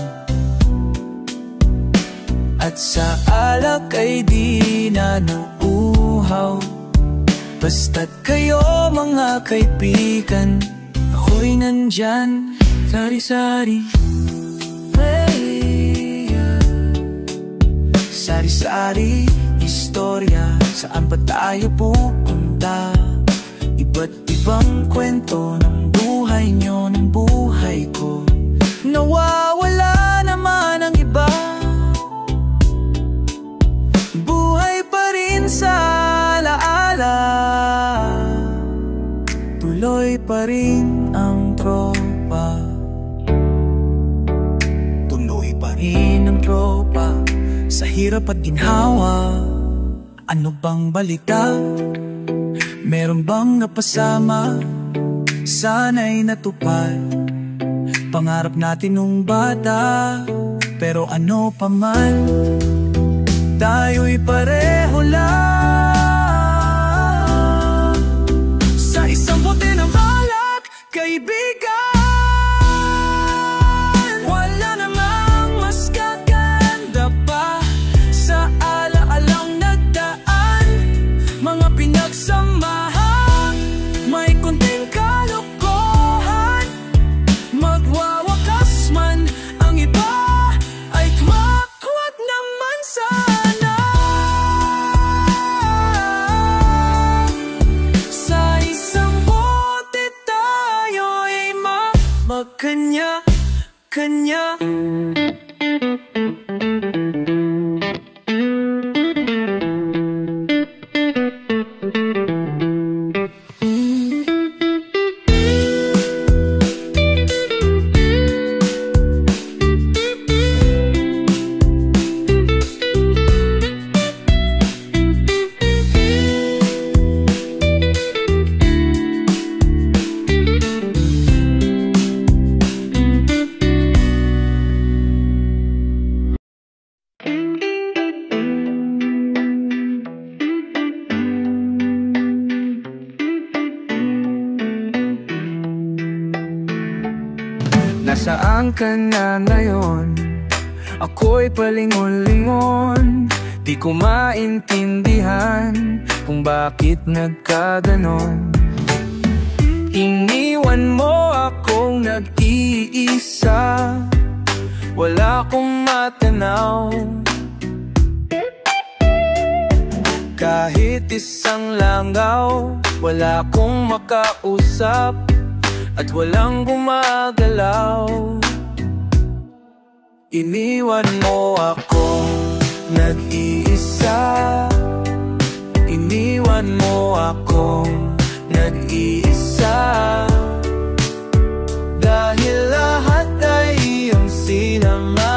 at sa alak ay di na nauuhaw. Basta't kayo mga kaibigan, ako'y nandyan, sari-sari. Hey, sari-sari istorya, saan pa tayo pupunta? Iba't ibang kwento ng buhay nyo, ng buhay ko. Nawawala naman ang iba, buhay pa rin sa alaala. Tuloy pa rin ang tropa, tuloy pa rin ang tropa, sa hirap at ginhawa. Ano bang balita? Meron bang napasama? Sana'y natupad pangarap natin nung bata. Pero ano pa man, tayo'y pareho lang. Sa isang bote ng alak, kaibigan, wala namang mas gaganda pa sa ala-alang nagdaan. Mga pinagsamahan, may kunting kalokohan, magwawakas man ang iba, ay tumakwag naman sana. Nasaan ka na ngayon? Ako'y palingon-lingon, di ko maintindihan kung bakit nagkaganon. Iniwan mo akong nag-iisa, wala akong matanaw. Kahit isang langaw, wala akong makausap at walang gumagalaw. Iniwan mo akong nag-iisa, iniwan mo akong nag-iisa, dahil lahat ay iyong sinama.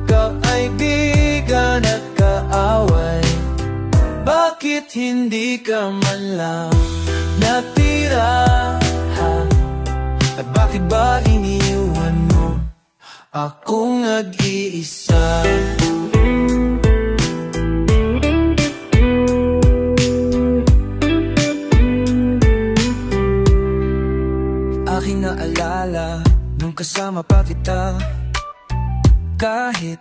Kaibigan at kaaway, bakit hindi ka man lang natira? At bakit ba iniwan mo akong nag-iisa? Aking naalala nung kasama pa kita, kahit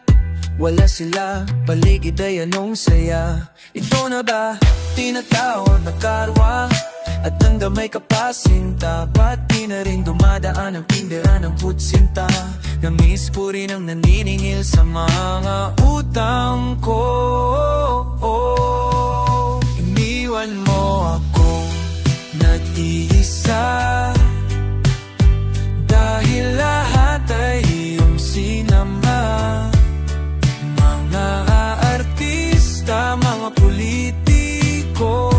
wala sila, paligid ay anong saya. Ito na ba tinatawag na karwa? At ang damay kapasinta, ba't di na rin dumadaan ang pindera ng putsinta? Namiss ko rin ang naniningil sa mga utang ko. Iniwan mo akong nag-iisa, dahil lahat ay iyong sinama. Mga artista, mga politiko,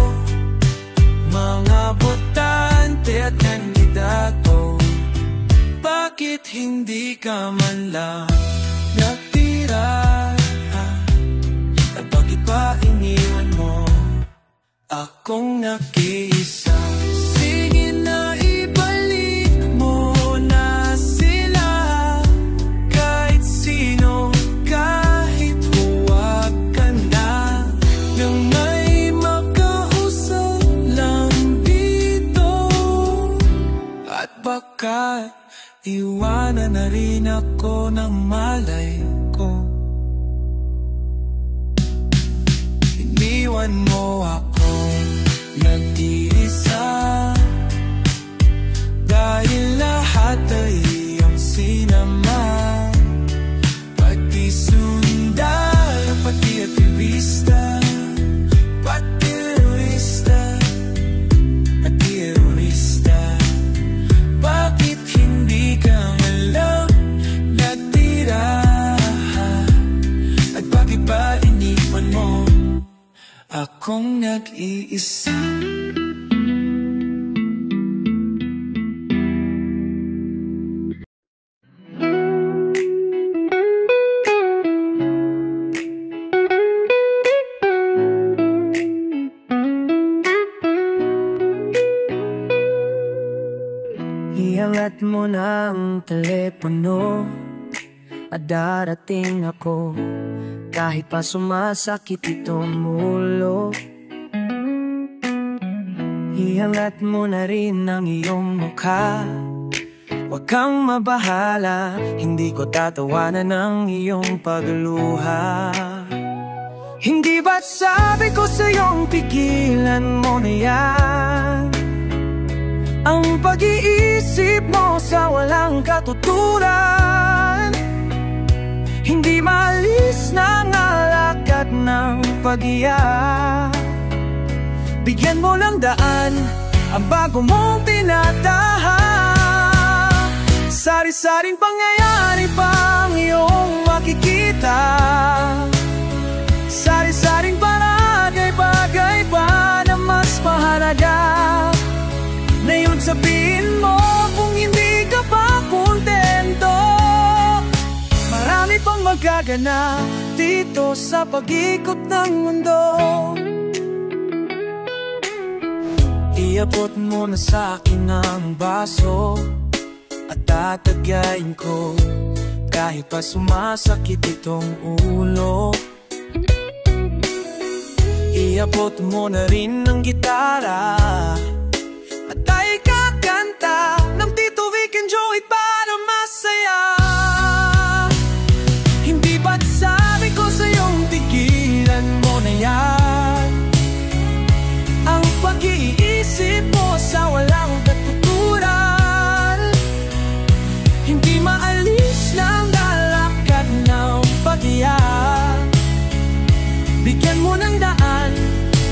mga botante at kandidato, bakit hindi ka man lang natira? At bakit ba iniwan mo akong nag-iisa? Sige na, ibalik mo na sila, kahit sino, kahit huwag ka na, nang may makausap lang dito. At baka iwanan na rin ako ng malay ko. Iniwan mo ako nag-iisa, dahil lahat ay iyong sinama. Pati sundalo, pati aktivista, pati terorista at terorista, bakit hindi ka man lang natira? At bakit ba iniwan mo akong nag-iisa? Iangat mo na ang telepono at darating ako, kahit pa sumasakit itong ulo. Iangat mo na rin ang iyong mukha, huwag kang mabahala, hindi ko tatawanan ang iyong pagluha. Hindi ba't sabi ko sa'yong pigilan mo na yan ang pag-iisip mo sa walang katuturan? Hindi maalis ng alakad ng pag-iyak. Bigyan mo lang daan ang bago mong tinataha. Sari-saring pangyayari pang iyong makikita, sari-saring bagay-bagay pa na mas mahalaga. Ngayon sabihin mo kung hindi ka pa kontento. Marami pang magaganap dito sa pag-ikot ng mundo. Iabot mo na sa akin ang baso at tatagayin ko, kahit pa sumasakit itong ulo. Iabot mo na rin ang gitara at tayo kakanta ng Tito Vic and Bigyan mo ng daan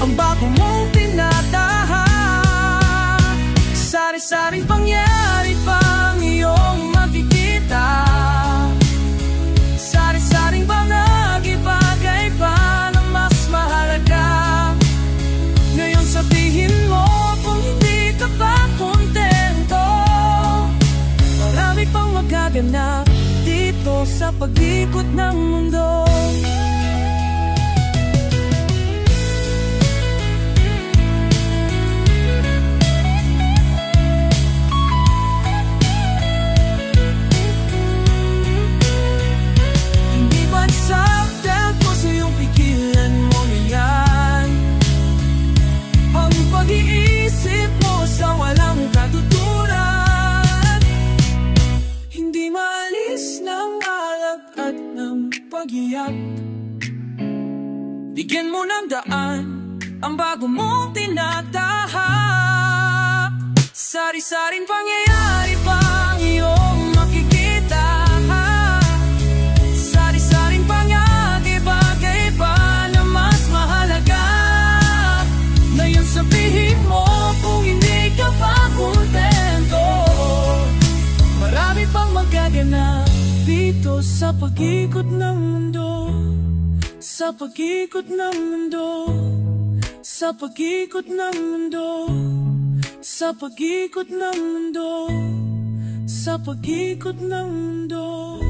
ang bago mong tinataha. Sari-saring pangyari pang iyong makikita. Sari-saring bagay pa na mas mahalaga. Ngayon sabihin mo kung hindi ka pa kontento. Marami pang magaganap dito sa pag-ikot ng mundo. Pag-iisip mo sa walang katuturan, hindi maalis ng alak at ng pag-iyak. Bigyan mo ng daan ang bago mong tinataha. Sari-saring pangyayari pang iyong makikita. Sari-saring bagay pa na mas mahalaga. Ngayon sabihin mo kung hindi ka pa kontento. Marami pang magaganap dito sa pag-ikot ng mundo. Sa pag-ikot ng mundo. Sa pag-ikot ng mundo. Sa pag-ikot ng mundo. Sa pag-ikot ng mundo.